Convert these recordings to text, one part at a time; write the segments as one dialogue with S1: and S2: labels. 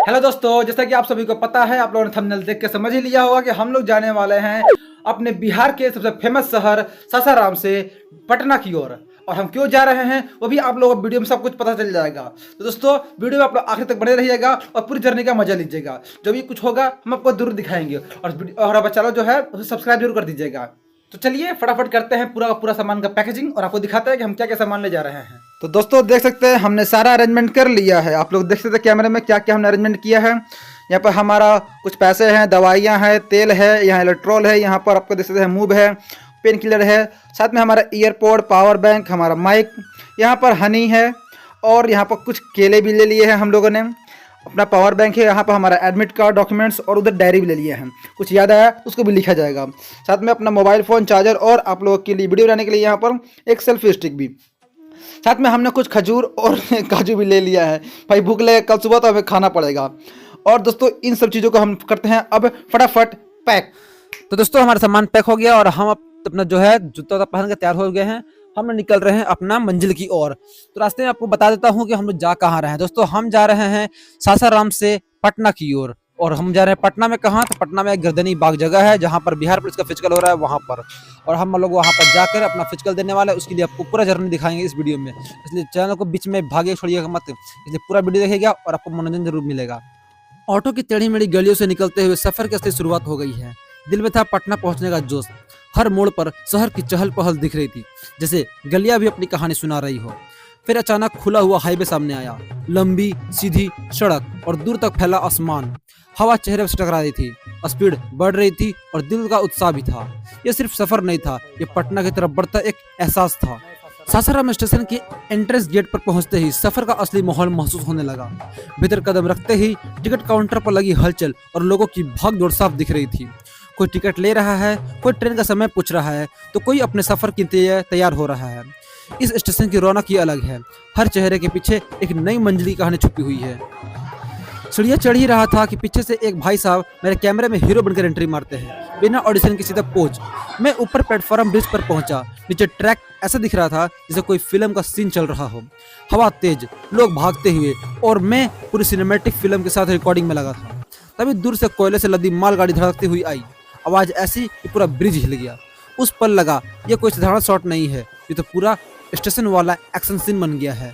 S1: Hello दोस्तों, जैसा कि आप सभी को पता है, आप लोगों ने थंबनेल देख के समझ ही लिया होगा कि हम लोग जाने वाले हैं अपने बिहार के सबसे फेमस शहर सासाराम से पटना की ओर। और हम क्यों जा रहे हैं वो भी आप लोगों को वीडियो में सब कुछ पता चल जाएगा। तो दोस्तों, वीडियो में आप लोग आखिर तक बने रहिएगा और पूरी जर्नी का मजा लीजिएगा। जो भी कुछ होगा हम आपको जरूर दिखाएंगे। और चैनल जो है उसे सब्सक्राइब जरूर कर दीजिएगा। तो चलिए फटाफट करते हैं पूरा का पूरा सामान का पैकेजिंग और आपको दिखाते हैं कि हम क्या क्या सामान ले जा रहे हैं। तो दोस्तों देख सकते हैं हमने सारा अरेंजमेंट कर लिया है। आप लोग देख सकते हैं कैमरे में क्या क्या हमने अरेंजमेंट किया है। यहाँ पर हमारा कुछ पैसे हैं, दवाइयाँ हैं, तेल है, यहाँ इलेक्ट्रोल है, यहाँ पर आपको देख सकते हैं मूव है, पेन किलर है, साथ में हमारा ईयरपोड, पावर बैंक, हमारा माइक, यहाँ पर हनी है और यहाँ पर कुछ केले भी ले लिए हैं हम लोगों ने। अपना पावर बैंक है, यहाँ पर हमारा एडमिट कार्ड, डॉक्यूमेंट्स और उधर डायरी भी ले लिए हैं। कुछ याद आया उसको भी लिखा जाएगा। साथ में अपना मोबाइल फ़ोन, चार्जर और आप लोगों के लिए वीडियो बनाने के लिए यहाँ पर एक सेल्फी स्टिक भी। साथ में हमने कुछ खजूर और काजू भी ले लिया है। भाई भूख लगे कल सुबह तो हमें खाना पड़ेगा। और दोस्तों इन सब चीज़ों को हम करते हैं अब फटाफट पैक।
S2: तो दोस्तों हमारा सामान पैक हो गया और हम अपना जो है जूता पहन के तैयार हो गए हैं। हम निकल रहे हैं अपना मंजिल की ओर। तो रास्ते में आपको बता देता हूँ कि हम लोग जा कहाँ रहे हैं। दोस्तों हम जा रहे हैं सासाराम से पटना की ओर। और हम जा रहे हैं पटना में कहाँ, तो पटना में एक गर्दनी बाग जगह है जहाँ पर बिहार पुलिस का फिजिकल हो रहा है वहाँ पर। और हम लोग वहाँ पर जाकर अपना फिजिकल देने वाले हैं। उसके लिए आपको पूरा जर्नी दिखाएंगे इस वीडियो में, इसलिए चैनल को बीच में भागे छोड़िएगा मत, इसलिए पूरा वीडियो देखिएगा और आपको मनोरंजन जरूर मिलेगा। ऑटो की टेढ़ी मेढ़ी गलियों से निकलते हुए सफर की असली शुरुआत हो गई है। दिल में था पटना पहुंचने का जोश। हर मोड़ पर शहर की चहल पहल दिख रही थी, जैसे गलियां भी अपनी कहानी सुना रही हो। फिर अचानक खुला हुआ हाईवे सामने आया। लंबी सीधी सड़क और दूर तक फैला आसमान। हवा चेहरे से टकरा रही थी, स्पीड बढ़ रही थी और दिल का उत्साह भी था। यह सिर्फ सफर नहीं था, यह पटना की तरफ बढ़ता एक एहसास था। सासाराम स्टेशन के एंट्रेंस गेट पर पहुंचते ही सफर का असली माहौल महसूस होने लगा। भीतर कदम रखते ही टिकट काउंटर पर लगी हलचल और लोगों की भाग दौड़ साफ दिख रही थी। कोई टिकट ले रहा है, कोई ट्रेन का समय पूछ रहा है, तो कोई अपने सफर के लिए तैयार हो रहा है। इस स्टेशन की रौनक ही अलग है। हर चेहरे के पीछे एक नई मंजिल की कहानी छुपी हुई है। सीढ़ियाँ चढ़ ही रहा था कि पीछे से एक भाई साहब मेरे कैमरे में हीरो बनकर एंट्री मारते हैं, बिना ऑडिशन के सीधा पोज। मैं ऊपर प्लेटफॉर्म ब्रिज पर पहुंचा। नीचे ट्रैक ऐसा दिख रहा था जैसे कोई फिल्म का सीन चल रहा हो। हवा तेज, लोग भागते हुए और मैं पूरी सिनेमैटिक फिल्म के साथ रिकॉर्डिंग में लगा था। तभी दूर से कोयले से लदी मालगाड़ी धड़कती हुई आई। आवाज ऐसी कि पूरा ब्रिज हिल गया। उस पल लगा ये कोई साधारण शॉट नहीं है, ये तो पूरा स्टेशन वाला एक्शन सीन बन गया है।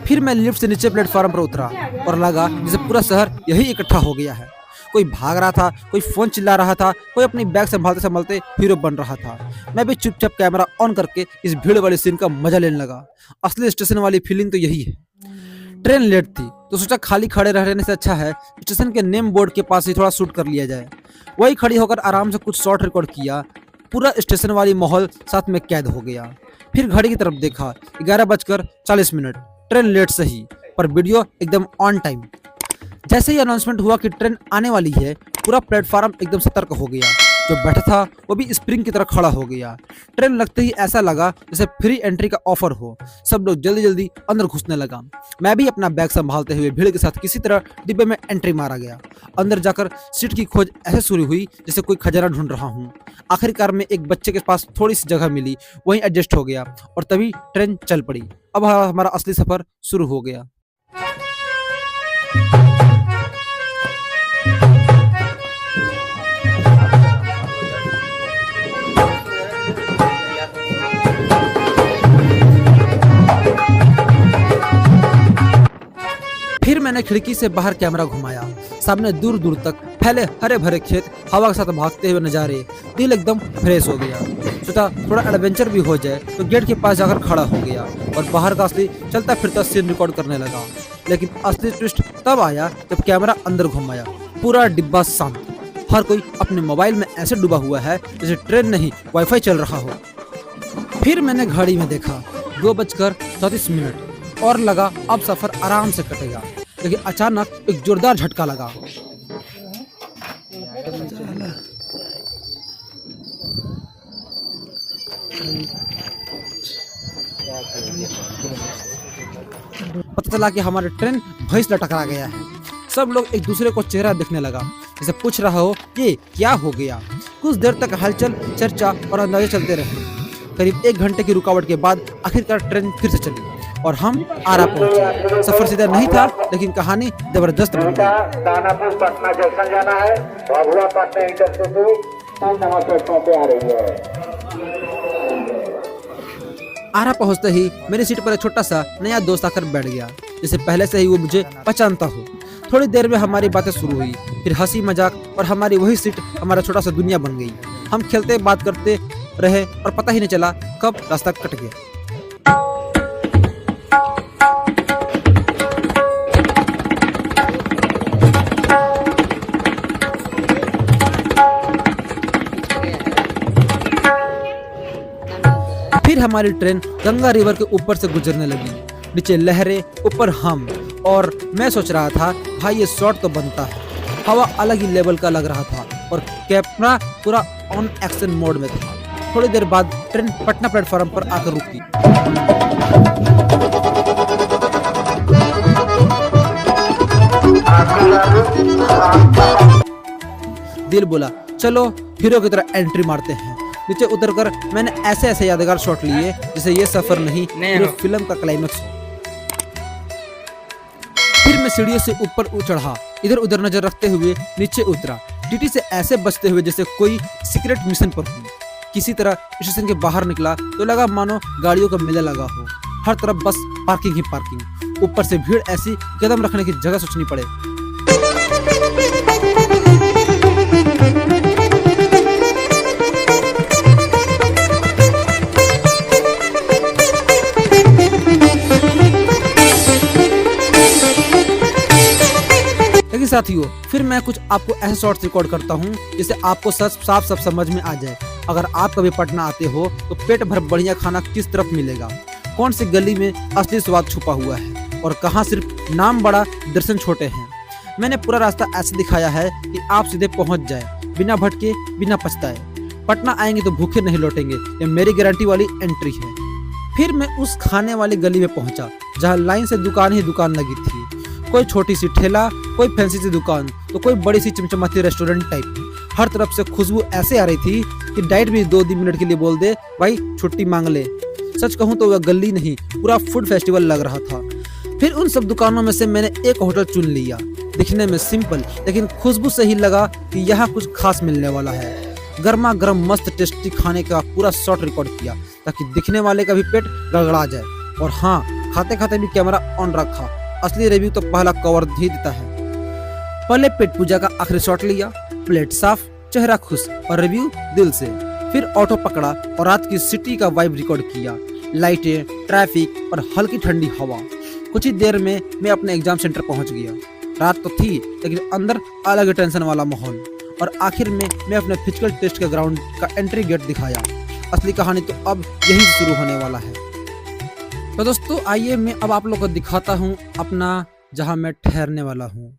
S2: फिर मैं लिफ्ट से नीचे प्लेटफॉर्म पर उतरा और लगा जैसे पूरा शहर यही इकट्ठा हो गया है। कोई भाग रहा था, कोई फोन चिल्ला रहा था, कोई अपनी बैग संभालते संभालते हीरो बन रहा था। मैं भी चुपचाप कैमरा ऑन करके इस भीड़ वाले सीन का मजा लेने लगा। असली स्टेशन वाली फीलिंग तो यही है। ट्रेन लेट थी तो सोचा खाली खड़े रहने से अच्छा है स्टेशन के नेम बोर्ड के पास ही थोड़ा शूट कर लिया जाए। वही खड़ी होकर आराम से कुछ शॉट रिकॉर्ड किया। पूरा स्टेशन वाली माहौल साथ में कैद हो गया। फिर घड़ी की तरफ देखा, 11:40। ट्रेन लेट सही पर वीडियो एकदम ऑन टाइम। जैसे ही अनाउंसमेंट हुआ कि ट्रेन आने वाली है, पूरा प्लेटफॉर्म एकदम सतर्क हो गया। जो बैठा था वो भी स्प्रिंग की तरह खड़ा हो गया। ट्रेन लगते ही ऐसा लगा जैसे फ्री एंट्री का ऑफर हो। सब लोग जल्दी जल्दी अंदर घुसने लगा। मैं भी अपना बैग संभालते हुए भीड़ के साथ किसी तरह डिब्बे में एंट्री मारा गया। अंदर जाकर सीट की खोज ऐसे शुरू हुई जैसे कोई खजाना ढूंढ रहा हूँ। आखिरकार में एक बच्चे के पास थोड़ी सी जगह मिली, वहीं एडजस्ट हो गया और तभी ट्रेन चल पड़ी। अब हमारा असली सफर शुरू हो गया। फिर मैंने खिड़की से बाहर कैमरा घुमाया। सामने दूर दूर तक फैले हरे भरे खेत, हवा के साथ भागते हुए नजारे। दिल एकदम फ्रेश हो गया। सोचा थोड़ा एडवेंचर भी हो जाए, तो गेट के पास जाकर खड़ा हो गया और बाहर का असली चलता फिरता सीन रिकॉर्ड करने लगा। लेकिन असली ट्विस्ट तब आया जब कैमरा अंदर घुमाया। पूरा डिब्बा शांत, हर कोई अपने मोबाइल में ऐसे डूबा हुआ है जैसे ट्रेन नहीं वाईफाई चल रहा हो। फिर मैंने घड़ी में देखा 2:34 और लगा अब सफर आराम से कटेगा। लेकिन अचानक एक जोरदार झटका लगा। पता चला कि हमारी ट्रेन भैंस टकरा गया है। सब लोग एक दूसरे को चेहरा देखने लगा, जैसे पूछ रहा हो ये क्या हो गया। कुछ देर तक हलचल, चर्चा और अंदाजे चलते रहे। करीब 1 घंटे की रुकावट के बाद आखिरकार ट्रेन फिर से चली। और हम आरा पहुंचे। सफर सीधा नहीं था, लेकिन कहानी जबरदस्त बन गई।
S3: दानापुर पटना जंक्शन जाना है, Bhabua Patna intercity 3 number platform पे आ रही है।
S2: आरा पहुंचते ही मेरी सीट पर एक छोटा सा नया दोस्त आकर बैठ गया, जिसे पहले से ही वो मुझे पहचानता हो। थोड़ी देर में हमारी बातें शुरू हुई, फिर हंसी मजाक और हमारी वही सीट हमारा छोटा सा दुनिया बन गई। हम खेलते बात करते रहे और पता ही नहीं चला कब रास्ता कट गया। फिर हमारी ट्रेन गंगा रिवर के ऊपर से गुजरने लगी। नीचे लहरें, ऊपर हम, और मैं सोच रहा था भाई ये शॉट तो बनता है। हवा अलग ही लेवल का लग रहा था और कैमरा पूरा ऑन एक्शन मोड में था। थोड़ी देर बाद ट्रेन पटना प्लेटफॉर्म पर आकर रुकी। दिल बोला चलो हीरो की तरह एंट्री मारते हैं। नीचे उतरकर मैंने ऐसे ऐसे यादगार शॉट लिए जिसे ये सफर नहीं पूरी फिल्म का क्लाइमेक्स हो। फिर मैं सीढ़ियों से ऊपर चढ़ा, इधर उधर नजर रखते हुए नीचे उतरा, टीटी से ऐसे बचते हुए जैसे कोई सीक्रेट मिशन पर हूँ। किसी तरह स्टेशन के बाहर निकला तो लगा मानो गाड़ियों का मेला लगा हो। हर तरफ बस पार्किंग ही पार्किंग, ऊपर से भीड़ ऐसी कदम रखने की जगह सोचनी पड़े। लेकिन साथियों फिर मैं कुछ आपको ऐसे शॉट्स रिकॉर्ड करता हूँ जिससे आपको साफ समझ में आ जाए। अगर आप कभी पटना आते हो तो पेट भर बढ़िया खाना किस तरफ मिलेगा, कौन सी गली में असली स्वाद छुपा हुआ है और कहाँ सिर्फ नाम बड़ा दर्शन छोटे हैं। मैंने पूरा रास्ता ऐसे दिखाया है कि आप सीधे पहुँच जाए, बिना भटके बिना पछताए। पटना आएंगे तो भूखे नहीं लौटेंगे, ये मेरी गारंटी वाली एंट्री है। फिर मैं उस खाने वाली गली में पहुंचा जहाँ लाइन से दुकान ही दुकान लगी थी। कोई छोटी सी ठेला, कोई फैंसी सी दुकान, तो कोई बड़ी सी चमचमाती रेस्टोरेंट टाइप। हर तरफ से खुशबू ऐसे आ रही थी कि डाइट भी 2 मिनट के लिए बोल दे भाई छुट्टी मांग ले। सच कहूँ तो वह गली नहीं पूरा फूड फेस्टिवल लग रहा था। फिर उन सब दुकानों में से मैंने एक होटल चुन लिया। दिखने में सिंपल लेकिन खुशबू से ही लगा कि यहाँ कुछ खास मिलने वाला है। गर्मा गर्म मस्त टेस्टी खाने का पूरा शॉट रिकॉर्ड किया ताकि दिखने वाले का भी पेट गड़गड़ा जाए। और हाँ, खाते खाते भी कैमरा ऑन रखा। असली रिव्यू तो पहला कवर ही देता है। पहले पेट पूजा का आखिरी शॉट लिया, प्लेट साफ, चेहरा खुश और रिव्यू दिल से। फिर ऑटो पकड़ा और रात की सिटी का वाइब रिकॉर्ड किया। लाइटें, ट्रैफिक और हल्की ठंडी हवा। कुछ ही देर में मैं अपने एग्जाम सेंटर पहुंच गया। रात तो थी लेकिन अंदर अलग टेंशन वाला माहौल। और आखिर में मैं अपने फिजिकल टेस्ट के ग्राउंड का एंट्री गेट दिखाया। असली कहानी तो अब यही शुरू होने वाला है। तो दोस्तों आइए मैं अब आप लोगों को दिखाता हूँ अपना जहाँ मैं ठहरने वाला हूँ।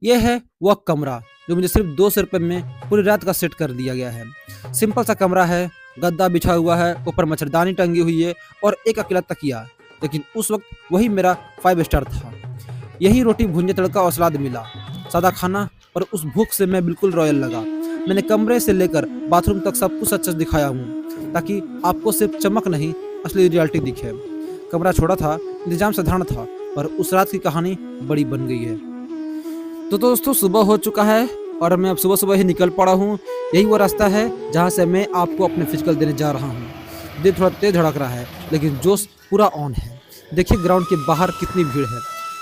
S2: यह है वह कमरा जो मुझे सिर्फ 200 रुपये में पूरी रात का सेट कर दिया गया है। सिंपल सा कमरा है, गद्दा बिछा हुआ है, ऊपर मच्छरदानी टंगी हुई है और एक अकेला तकिया। लेकिन उस वक्त वही मेरा 5 स्टार था। यही रोटी, भुंजिया, तड़का और सलाद मिला। सादा खाना और उस भूख से मैं बिल्कुल रॉयल लगा। मैंने कमरे से लेकर बाथरूम तक सब कुछ सच दिखाया हूँ ताकि आपको सिर्फ चमक नहीं असली रियलिटी दिखे। कमरा छोटा था, इंतजाम साधारण था, पर उस रात की कहानी बड़ी बन गई है। तो दोस्तों सुबह हो चुका है और मैं अब सुबह सुबह ही निकल पड़ा हूँ। यही वो रास्ता है जहाँ से मैं आपको अपने फिजिकल देने जा रहा हूँ। दिल थोड़ा तेज धड़क रहा है लेकिन जोश पूरा ऑन है। देखिए ग्राउंड के बाहर कितनी भीड़ है।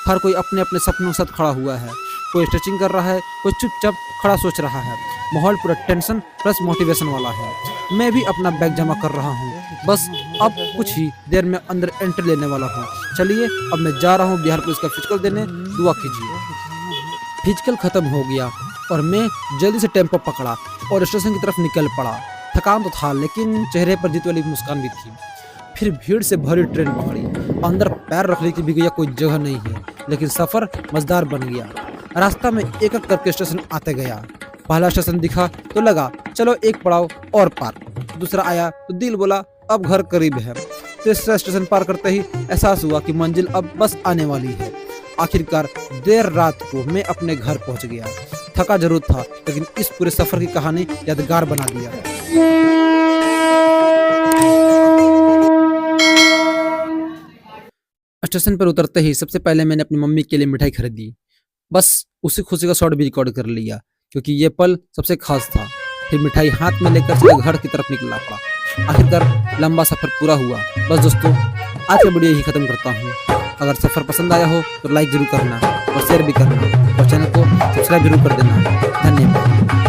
S2: हर कोई अपने अपने सपनों के साथ खड़ा हुआ है। कोई स्ट्रेचिंग कर रहा है, कोई चुपचाप खड़ा सोच रहा है। माहौल पूरा टेंशन प्लस मोटिवेशन वाला है। मैं भी अपना बैग जमा कर रहा हूँ। बस अब कुछ ही देर में अंदर एंट्री लेने वाला हूँ। चलिए अब मैं जा रहा हूँ बिहार पुलिस का फिजिकल देने। दुआ कीजिए। फिजिकल खत्म हो गया और मैं जल्दी से टेम्पो पकड़ा और स्टेशन की तरफ निकल पड़ा। थकान तो था लेकिन चेहरे पर जीत वाली मुस्कान भी थी। फिर भीड़ से भरी ट्रेन पकड़ी। अंदर पैर रखने की भी गया कोई जगह नहीं है, लेकिन सफर मजेदार बन गया। रास्ता में एक एक करके स्टेशन आते गया। पहला स्टेशन दिखा तो लगा चलो एक पड़ाव और पार। दूसरा आया तो दिल बोला अब घर करीब है। तीसरा स्टेशन पार करते ही एहसास हुआ कि मंजिल अब बस आने वाली है। आखिरकार देर रात को मैं अपने घर पहुंच गया। थका जरूर था लेकिन इस पूरे सफर की कहानी यादगार बना दिया। स्टेशन पर उतरते ही सबसे पहले मैंने अपनी मम्मी के लिए मिठाई खरीदी। बस उसी खुशी का शॉट भी रिकॉर्ड कर लिया क्योंकि ये पल सबसे खास था। फिर मिठाई हाथ में लेकर सीधे घर की तरफ निकलना पड़ा। आखिरकार लंबा सफर पूरा हुआ। बस दोस्तों, आज का वीडियो यही खत्म करता हूँ। अगर सफर पसंद आया हो तो लाइक जरूर करना और शेयर भी करना और चैनल को सब्सक्राइब जरूर कर देना। धन्यवाद।